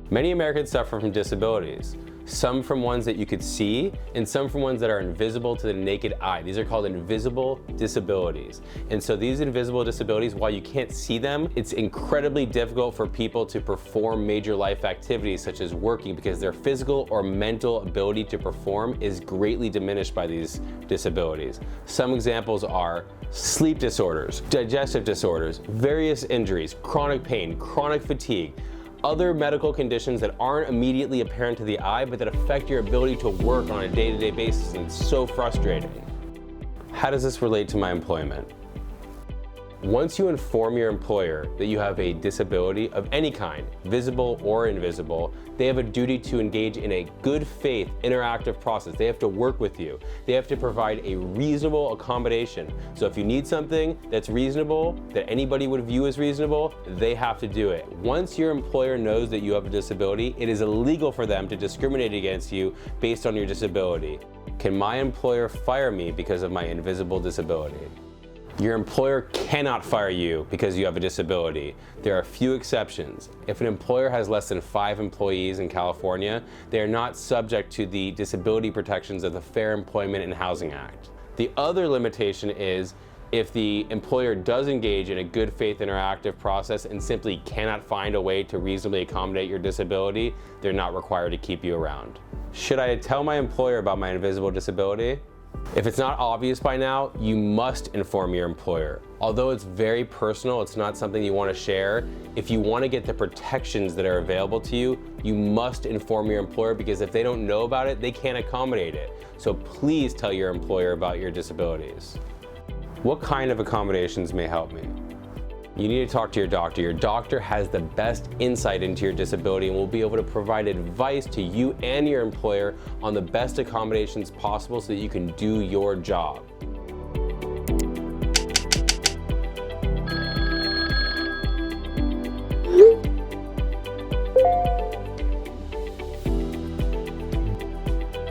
Many Americans suffer from disabilities, some from ones that you could see and some from ones that are invisible to the naked eye. These are called invisible disabilities. And so these invisible disabilities, while you can't see them, it's incredibly difficult for people to perform major life activities such as working because their physical or mental ability to perform is greatly diminished by these disabilities. Some examples are sleep disorders, digestive disorders, various injuries, chronic pain, chronic fatigue, other medical conditions that aren't immediately apparent to the eye, but that affect your ability to work on a day-to-day basis, and it's so frustrating. How does this relate to my employment? Once you inform your employer that you have a disability of any kind, visible or invisible, they have a duty to engage in a good faith interactive process. They have to work with you. They have to provide a reasonable accommodation. So if you need something that's reasonable, that anybody would view as reasonable, they have to do it. Once your employer knows that you have a disability, it is illegal for them to discriminate against you based on your disability. Can my employer fire me because of my invisible disability? Your employer cannot fire you because you have a disability. There are few exceptions. If an employer has less than 5 employees in California, they are not subject to the disability protections of the Fair Employment and Housing Act. The other limitation is if the employer does engage in a good faith interactive process and simply cannot find a way to reasonably accommodate your disability, they're not required to keep you around. Should I tell my employer about my invisible disability? If it's not obvious by now, you must inform your employer. Although it's very personal, it's not something you want to share. If you want to get the protections that are available to you, you must inform your employer, because if they don't know about it, they can't accommodate it. So please tell your employer about your disabilities. What kind of accommodations may help me? You need to talk to your doctor. Your doctor has the best insight into your disability and will be able to provide advice to you and your employer on the best accommodations possible so that you can do your job.